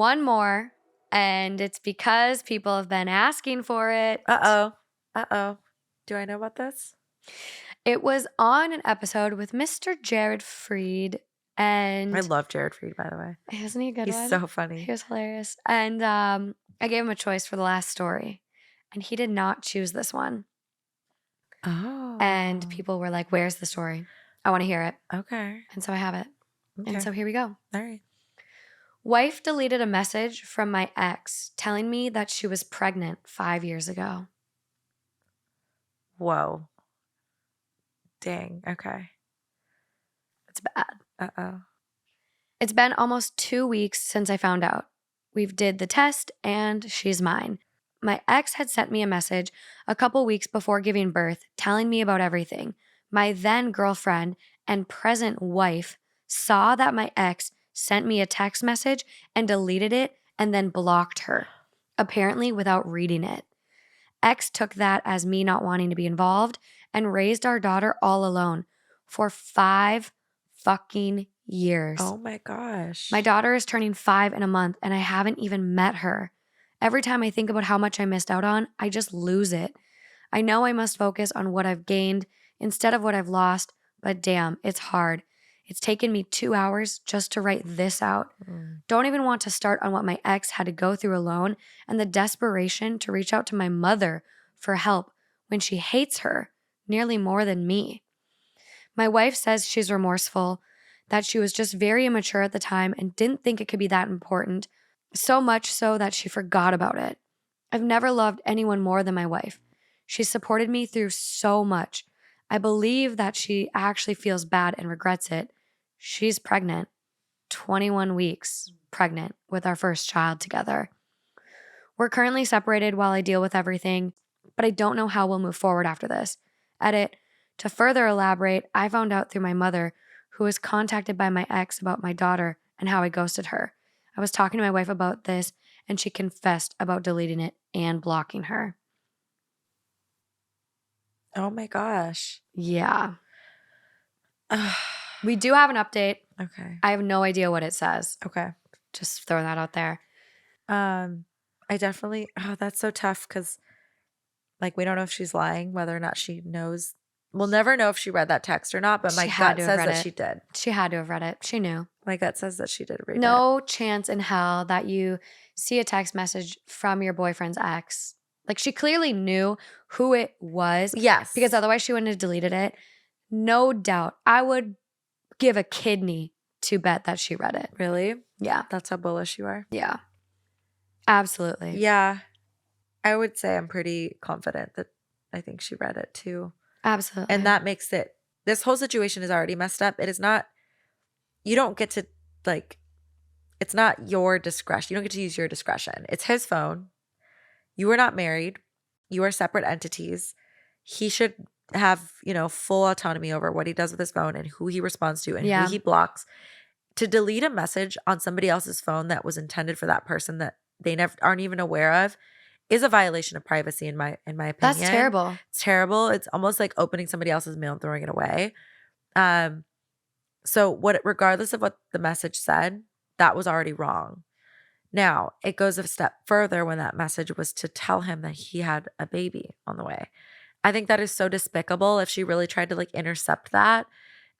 one more, and it's because people have been asking for it. Uh-oh. Do I know about this? It was on an episode with Mr. Jared Freed, and I love Jared Freed, by the way. isn't he a good He's one? so funny. He was hilarious. And I gave him a choice for the last story, and he did not choose this one. Oh. And people were like, where's the story? I want to hear it. Okay. And so I have it. Okay. And so here we go. All right. Wife deleted a message from my ex telling me that she was pregnant 5 years ago. Whoa. Dang. Okay. It's bad. Uh-oh. It's been almost 2 weeks since I found out. We've did the test and she's mine. My ex had sent me a message a couple weeks before giving birth telling me about everything. My then girlfriend and present wife saw that my ex sent me a text message and deleted it and then blocked her, apparently without reading it. Ex took that as me not wanting to be involved and raised our daughter all alone for 5 fucking years. Oh my gosh. My daughter is turning 5 in a month and I haven't even met her. Every time I think about how much I missed out on, I just lose it. I know I must focus on what I've gained instead of what I've lost, but damn, it's hard. It's taken me 2 hours just to write this out. Don't even want to start on what my ex had to go through alone and the desperation to reach out to my mother for help when she hates her nearly more than me. My wife says she's remorseful, that she was just very immature at the time and didn't think it could be that important, so much so that she forgot about it. I've never loved anyone more than my wife. She supported me through so much. I believe that she actually feels bad and regrets it. She's pregnant, 21 weeks pregnant with our first child together. We're currently separated while I deal with everything, but I don't know how we'll move forward after this. Edit. To further elaborate, I found out through my mother, who was contacted by my ex about my daughter and how I ghosted her. I was talking to my wife about this, and she confessed about deleting it and blocking her. Oh my gosh. Yeah. We do have an update. Okay. I have no idea what it says. Okay. Just throw that out there. I definitely, that's so tough because like we don't know if she's lying, whether or not she knows. We'll never know if she read that text or not, but my gut says that she did. She had to have read it. She knew. My gut says that she did read it. No chance in hell that you see a text message from your boyfriend's ex. Like she clearly knew who it was. Yes. Because otherwise she wouldn't have deleted it. No doubt. I would give a kidney to bet that she read it. Really? Yeah. That's how bullish you are? Yeah. Absolutely. Yeah. I would say I'm pretty confident that I think she read it too. Absolutely. And that makes it, this whole situation is already messed up. It is not, you don't get to like, it's not your discretion. You don't get to use your discretion. It's his phone. You are not married. You are separate entities. He should have, full autonomy over what he does with his phone and who he responds to and who he blocks. To delete a message on somebody else's phone that was intended for that person that they aren't even aware of is a violation of privacy in my opinion. That's terrible. It's terrible. It's almost like opening somebody else's mail and throwing it away. So regardless of what the message said, that was already wrong. Now, it goes a step further when that message was to tell him that he had a baby on the way. I think that is so despicable if she really tried to like intercept that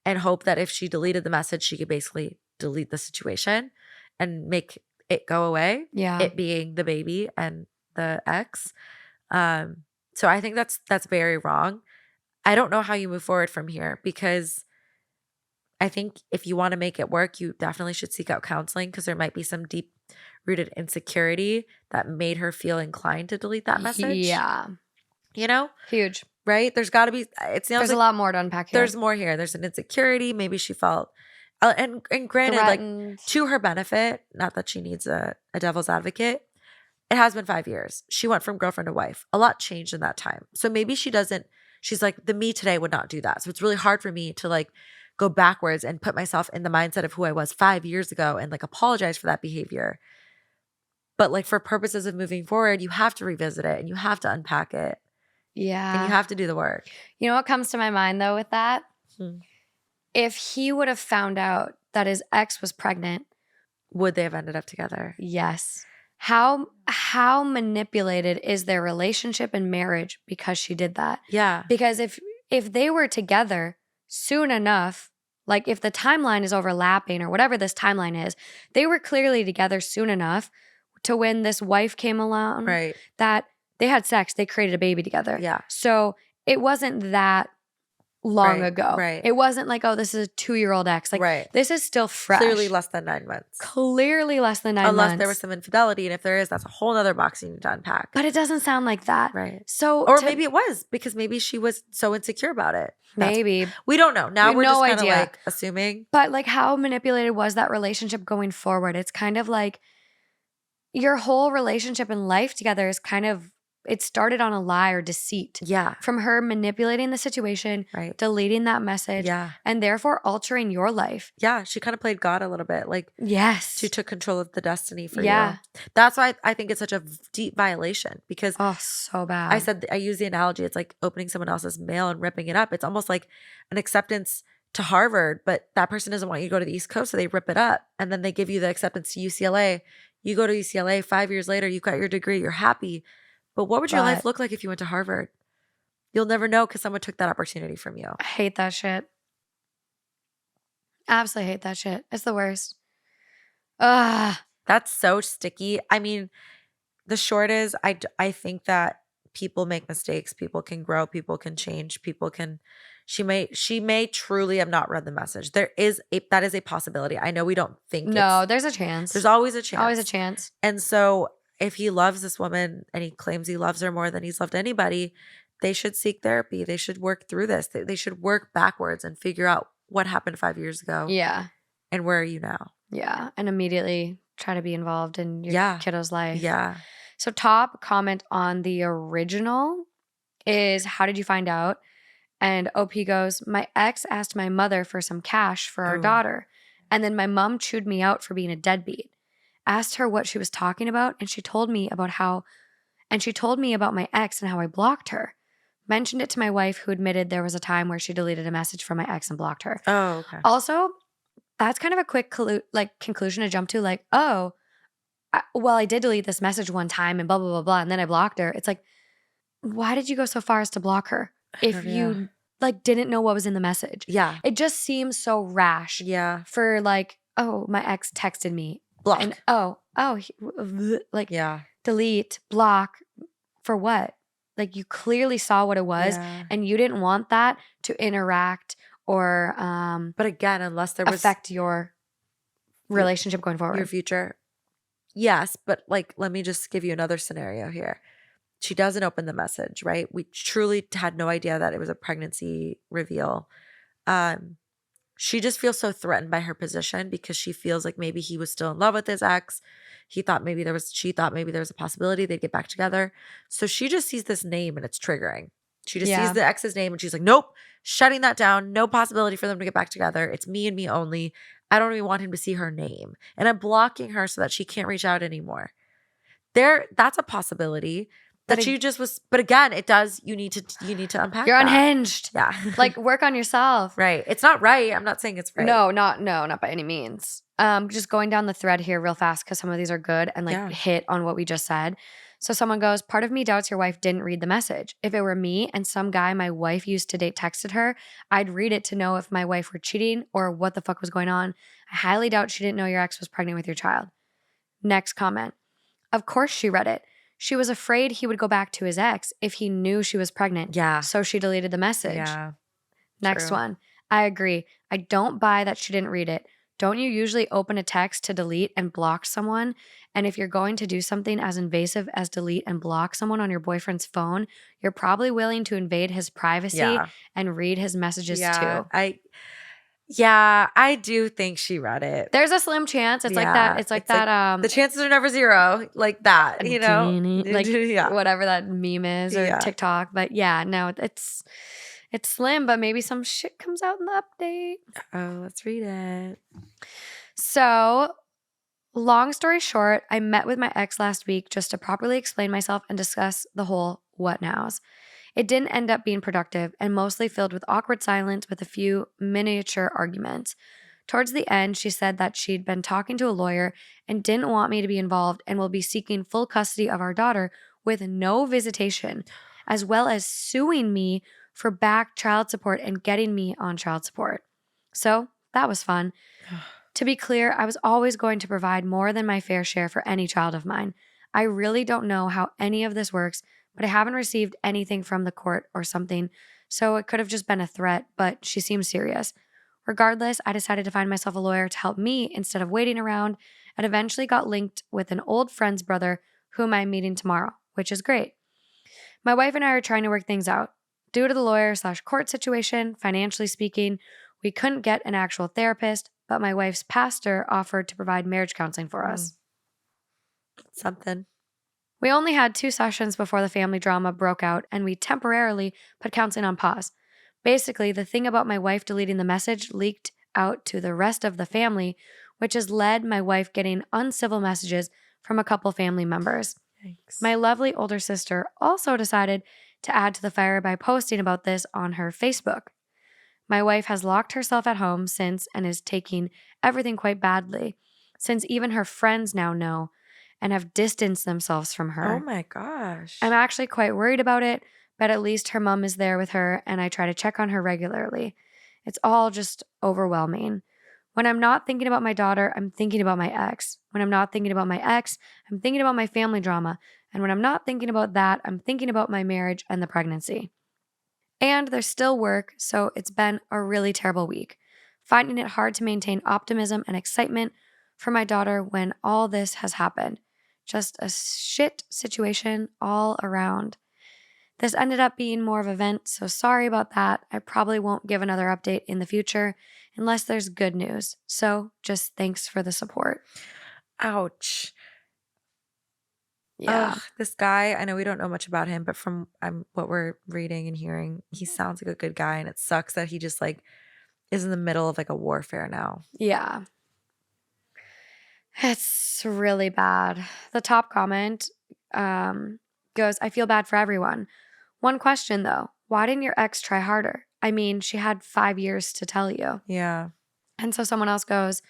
and hope that if she deleted the message, she could basically delete the situation and make it go away. Yeah. It being the baby and the ex. So I think that's very wrong. I don't know how you move forward from here because I think if you want to make it work, you definitely should seek out counseling because there might be some deep rooted insecurity that made her feel inclined to delete that message. Yeah. Huge. Right? There's got to be, there's a lot more to unpack here. There's more here. There's an insecurity. Maybe she felt, and granted, threatened. Like to her benefit, not that she needs a devil's advocate, it has been 5 years. She went from girlfriend to wife. A lot changed in that time. So maybe she's like, the me today would not do that. So it's really hard for me to like go backwards and put myself in the mindset of who I was 5 years ago and like apologize for that behavior. But like for purposes of moving forward, you have to revisit it and you have to unpack it. Yeah. And you have to do the work. You know what comes to my mind though with that? If he would have found out that his ex was pregnant, would they have ended up together? Yes. How manipulated is their relationship and marriage because she did that? Yeah. Because if they were together soon enough, like if the timeline is overlapping or whatever this timeline is, they were clearly together soon enough to when this wife came along Right. that they had sex, they created a baby together. Yeah. So it wasn't that long Right, ago. right. It wasn't like, oh, this is a 2-year-old ex. Like, Right. this is still fresh. Clearly less than 9 months. Clearly less than 9 Unless months. there was some infidelity. And if there is, that's a whole other box you need to unpack. But it doesn't sound like that. Right. So Or maybe it was because maybe she was so insecure about it. Maybe. We don't know. Now We we're have just no kind of idea. like assuming. But like, how manipulated was that relationship going forward? It's kind of like your whole relationship and life together is kind of, it started on a lie or deceit. Yeah. From her manipulating the situation, Right. deleting that message, Yeah. and therefore altering your life. Yeah. She kind of played God a little bit. Like, Yes. she took control of the destiny for Yeah. you. That's why I think it's such a deep violation because Oh, so bad. I use the analogy. It's like opening someone else's mail and ripping it up. It's almost like an acceptance to Harvard, but that person doesn't want you to go to the East Coast, so they rip it up. And then they give you the acceptance to UCLA. You go to UCLA 5 years later, you've got your degree, you're happy. But what would your life look like if you went to Harvard? You'll never know because someone took that opportunity from you. I hate that shit. Absolutely hate that shit. It's the worst. Ugh. That's so sticky. I mean, the short is I think that people make mistakes. People can grow. People can change. She may truly have not read the message. That is a possibility. I know we don't think No, there's a chance. There's always a chance. Always a chance. And so if he loves this woman and he claims he loves her more than he's loved anybody, they should seek therapy. They should work through this. They should work backwards and figure out what happened 5 years ago. Yeah. And where are you now? Yeah. And immediately try to be involved in your kiddo's life. Yeah. So top comment on the original is, how did you find out? And OP goes, my ex asked my mother for some cash for our daughter. And then my mom chewed me out for being a deadbeat. Asked her what she was talking about, and she told me about my ex and how I blocked her. Mentioned it to my wife, who admitted there was a time where she deleted a message from my ex and blocked her. Oh, okay. Also, that's kind of a quick conclusion to jump to, like, I did delete this message one time and blah, blah, blah, blah, and then I blocked her. It's like, why did you go so far as to block her if you didn't know what was in the message? Yeah. It just seems so rash. Yeah. For like, oh, my ex texted me. Block. And yeah. Delete, block, for what? Like, you clearly saw what it was, and you didn't want that to interact or but again, unless there was affect your relationship going forward. Your future. Yes, but like, let me just give you another scenario here. She doesn't open the message, right? We truly had no idea that it was a pregnancy reveal. She just feels so threatened by her position because she feels like maybe he was still in love with his ex. She thought maybe there was a possibility they'd get back together. So she just sees this name and it's triggering. She just sees the ex's name and she's like, nope, shutting that down. No possibility for them to get back together. It's me and me only. I don't even want him to see her name. And I'm blocking her so that she can't reach out anymore. That's a possibility. That she just was, but again, it does, you need to unpack. You're that. Unhinged. Yeah. Like, work on yourself. Right. It's not right. I'm not saying it's right. No, not by any means. Just going down the thread here real fast because some of these are good and hit on what we just said. So someone goes, part of me doubts your wife didn't read the message. If it were me and some guy my wife used to date texted her, I'd read it to know if my wife were cheating or what the fuck was going on. I highly doubt she didn't know your ex was pregnant with your child. Next comment. Of course she read it. She was afraid he would go back to his ex if he knew she was pregnant. Yeah. So she deleted the message. Yeah. Next one. I agree. I don't buy that she didn't read it. Don't you usually open a text to delete and block someone? And if you're going to do something as invasive as delete and block someone on your boyfriend's phone, you're probably willing to invade his privacy and read his messages too. I do think she read it. There's a slim chance. It's like that. It's like that. The chances are never zero. Like that, you know? Like whatever that meme is or TikTok. But yeah, no, it's slim, but maybe some shit comes out in the update. Oh, let's read it. So, long story short, I met with my ex last week just to properly explain myself and discuss the whole what nows. It didn't end up being productive and mostly filled with awkward silence with a few miniature arguments. Towards the end, she said that she'd been talking to a lawyer and didn't want me to be involved and will be seeking full custody of our daughter with no visitation, as well as suing me for back child support and getting me on child support. So that was fun. To be clear, I was always going to provide more than my fair share for any child of mine. I really don't know how any of this works, but I haven't received anything from the court or something, so it could have just been a threat, but she seems serious. Regardless, I decided to find myself a lawyer to help me instead of waiting around, and eventually got linked with an old friend's brother whom I'm meeting tomorrow, which is great. My wife and I are trying to work things out. Due to the lawyer/court situation, financially speaking, we couldn't get an actual therapist, but my wife's pastor offered to provide marriage counseling for us. Something. We only had 2 sessions before the family drama broke out, and we temporarily put counseling on pause. Basically, the thing about my wife deleting the message leaked out to the rest of the family, which has led my wife getting uncivil messages from a couple family members. Yikes. My lovely older sister also decided to add to the fire by posting about this on her Facebook. My wife has locked herself at home since and is taking everything quite badly, since even her friends now know and have distanced themselves from her. Oh my gosh. I'm actually quite worried about it, but at least her mom is there with her and I try to check on her regularly. It's all just overwhelming. When I'm not thinking about my daughter, I'm thinking about my ex. When I'm not thinking about my ex, I'm thinking about my family drama. And when I'm not thinking about that, I'm thinking about my marriage and the pregnancy. And there's still work, so it's been a really terrible week. Finding it hard to maintain optimism and excitement for my daughter when all this has happened. Just a shit situation all around. This ended up being more of an event, so sorry about that. I probably won't give another update in the future unless there's good news. So just thanks for the support. Ouch. Yeah. Ugh, this guy, I know we don't know much about him, but from what we're reading and hearing, he sounds like a good guy, and it sucks that he just like is in the middle of like a warfare now. Yeah. It's really bad. The top comment goes, I feel bad for everyone. One question though, why didn't your ex try harder? I mean, she had 5 years to tell you. Yeah. And so someone else goes,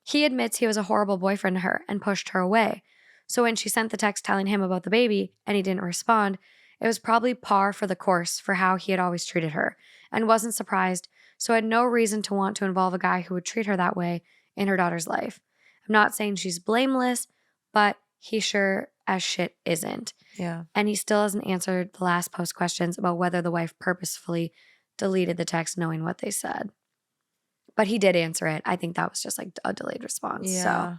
he admits he was a horrible boyfriend to her and pushed her away. So when she sent the text telling him about the baby and he didn't respond, it was probably par for the course for how he had always treated her and wasn't surprised, so had no reason to want to involve a guy who would treat her that way in her daughter's life. I'm not saying she's blameless, but he sure as shit isn't. Yeah. And he still hasn't answered the last post questions about whether the wife purposefully deleted the text knowing what they said. But he did answer it. I think that was just like a delayed response. Yeah. So.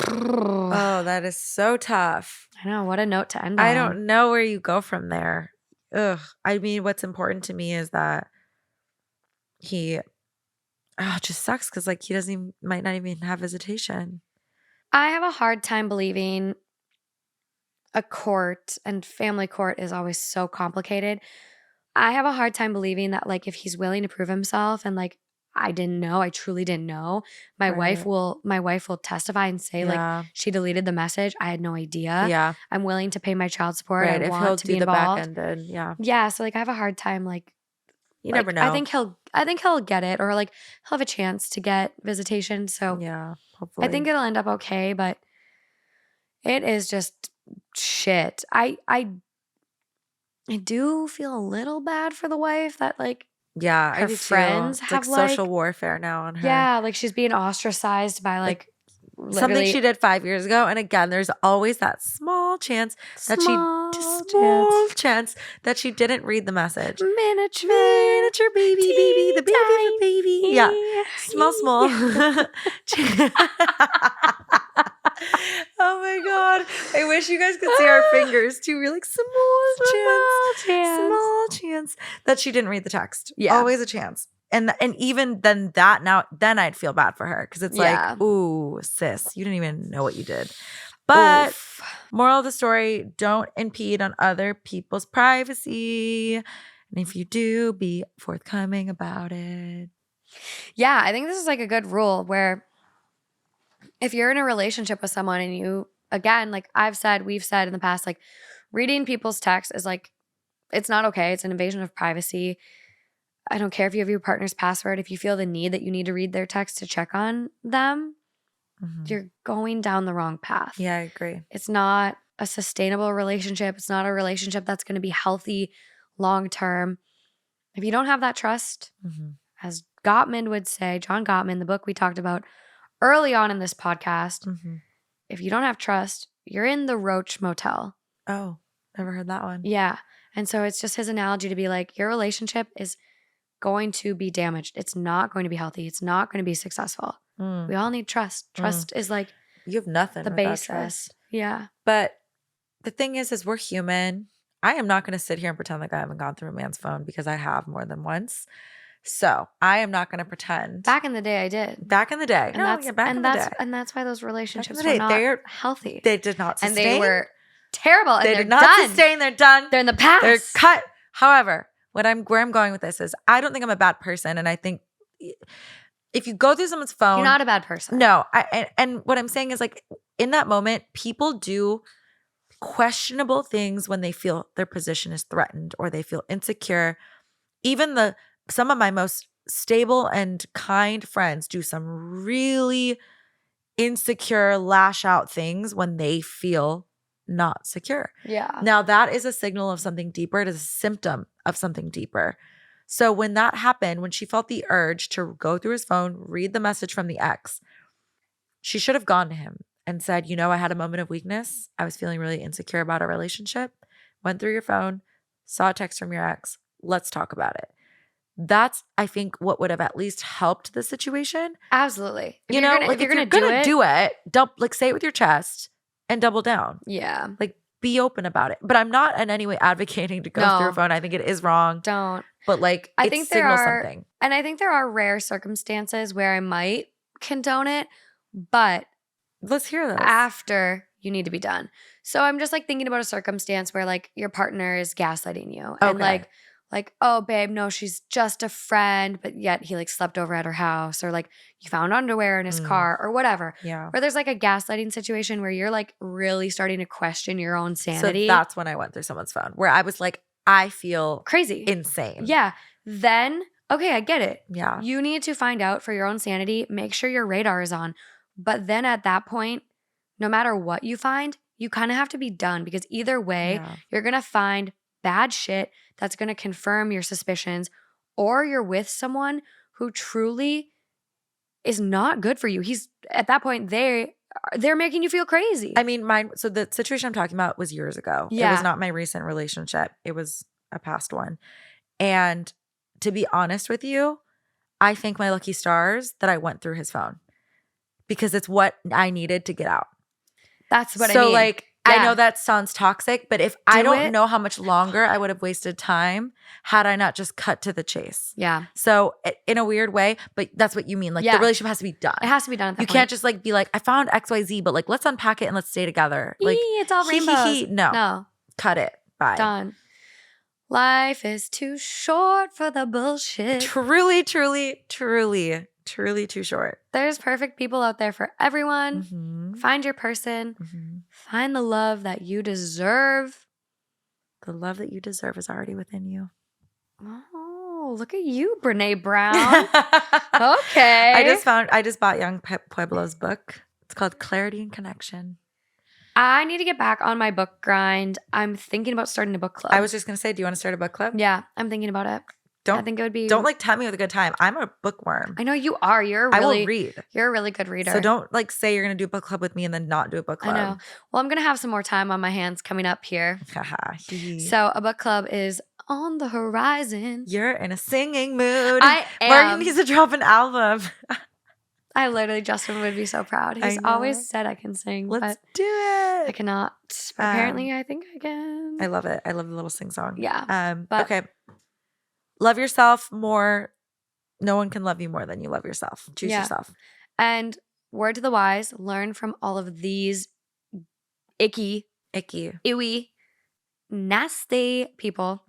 Oh, that is so tough. I know. What a note to end on. I don't know where you go from there. Ugh. I mean, what's important to me is that he it just sucks because like he doesn't even, might not even have visitation. I have a hard time believing a court, and family court is always so complicated. I have a hard time believing that like if he's willing to prove himself and like I didn't know, I truly didn't know. My wife will testify and say like she deleted the message. I had no idea. Yeah. I'm willing to pay my child support. Right. I If want he'll to do be the back involved. ended. Yeah. Yeah. So like I have a hard time like You never know. I think he'll get it, or like he'll have a chance to get visitation. So yeah, hopefully. I think it'll end up okay, but it is just shit. I do feel a little bad for the wife that like yeah, her I do friends too. It's have like social warfare now on her. Yeah, like she's being ostracized by like something she did 5 years ago. And again, there's always that small chance that she didn't read the message. Miniature baby, the baby of a baby. Yeah, small. Oh my god! I wish you guys could see our fingers too. We're like small chance that she didn't read the text. Yeah, always a chance. And even then I'd feel bad for her because it's like, ooh, sis, you didn't even know what you did. But moral of the story, don't impede on other people's privacy. And if you do, be forthcoming about it. Yeah, I think this is like a good rule where if you're in a relationship with someone and you, again, like we've said in the past, like reading people's texts is like, it's not okay. It's an invasion of privacy. I don't care if you have your partner's password. If you feel the need that you need to read their text to check on them, you're going down the wrong path. Yeah, I agree. It's not a sustainable relationship. It's not a relationship that's going to be healthy long term. If you don't have that trust, as Gottman would say, John Gottman, the book we talked about early on in this podcast, if you don't have trust, you're in the Roach Motel. Oh, never heard that one. Yeah. And so it's just his analogy to be like, your relationship is going to be damaged. It's not going to be healthy. It's not going to be successful. We all need trust. Trust is like you have nothing the without basis. trust. Yeah. But the thing is we're human. I am not going to sit here and pretend like I haven't gone through a man's phone because I have more than once. So I am not going to pretend. Back in the day, I did. Back in the day. And that's why those relationships were not healthy. They did not sustain. And they were terrible. And they they're did not done. sustain. They're done. They're in the past. They're cut. However, where I'm going with this is I don't think I'm a bad person. And I think if you go through someone's phone. You're not a bad person. No. And what I'm saying is like in that moment, people do questionable things when they feel their position is threatened or they feel insecure. Even some of my most stable and kind friends do some really insecure, lash out things when they feel not secure. Yeah. Now that is a signal of something deeper. It is a symptom of something deeper. So when that happened, when she felt the urge to go through his phone, read the message from the ex, she should have gone to him and said, I had a moment of weakness. I was feeling really insecure about our relationship. Went through your phone, saw a text from your ex. Let's talk about it. That's, I think, what would have at least helped the situation. Absolutely. If you're gonna do it, say it with your chest and double down. Yeah. Like, be open about it. But I'm not in any way advocating to go through your phone. I think it is wrong. Don't. But I think signals something. And I think there are rare circumstances where I might condone it, but let's hear this. After you need to be done. So I'm just thinking about a circumstance where your partner is gaslighting you. Okay. And oh, babe, no, she's just a friend, but yet he slept over at her house, or you found underwear in his car or whatever. Yeah. Or there's a gaslighting situation where you're really starting to question your own sanity. So that's when I went through someone's phone where I was I feel crazy, insane. Yeah. Then, okay, I get it. Yeah. You need to find out for your own sanity, make sure your radar is on. But then at that point, no matter what you find, you kind of have to be done, because either way, you're going to find bad shit that's going to confirm your suspicions, or you're with someone who truly is not good for you. At that point, they're making you feel crazy. I mean, so the situation I'm talking about was years ago. Yeah. It was not my recent relationship. It was a past one. And to be honest with you, I thank my lucky stars that I went through his phone, because it's what I needed to get out. That's what I mean. I know that sounds toxic, but if I don't know how much longer I would have wasted time had I not just cut to the chase. Yeah. So in a weird way, but that's what you mean. The relationship has to be done. It has to be done at that point. You can't just be I found XYZ, but let's unpack it and let's stay together. It's all rainbows. No. Cut it. Bye. Done. Life is too short for the bullshit. Truly, truly, truly, truly too short. There's perfect people out there for everyone. Mm-hmm. Find your person. Mm-hmm. Find the love that you deserve. The love that you deserve is already within you. Oh, look at you, Brene Brown. Okay. I just bought Young Pueblo's book. It's called Clarity and Connection. I need to get back on my book grind. I'm thinking about starting a book club. I was just going to say, do you want to start a book club? Yeah, I'm thinking about it. I think it would be. Don't tempt me with a good time. I'm a bookworm. I know you are. I will read. You're a really good reader. So don't say you're going to do a book club with me and then not do a book club. I know. Well, I'm going to have some more time on my hands coming up here. So a book club is on the horizon. You're in a singing mood. I am. Morgan needs to drop an album. I literally, Justin would be so proud. He's always said I can sing. Let's do it. I cannot. Apparently, I think I can. I love it. I love the little sing song. Yeah. Okay. Love yourself more. No one can love you more than you love yourself. Choose yourself. And word to the wise, learn from all of these icky, ewy, nasty people.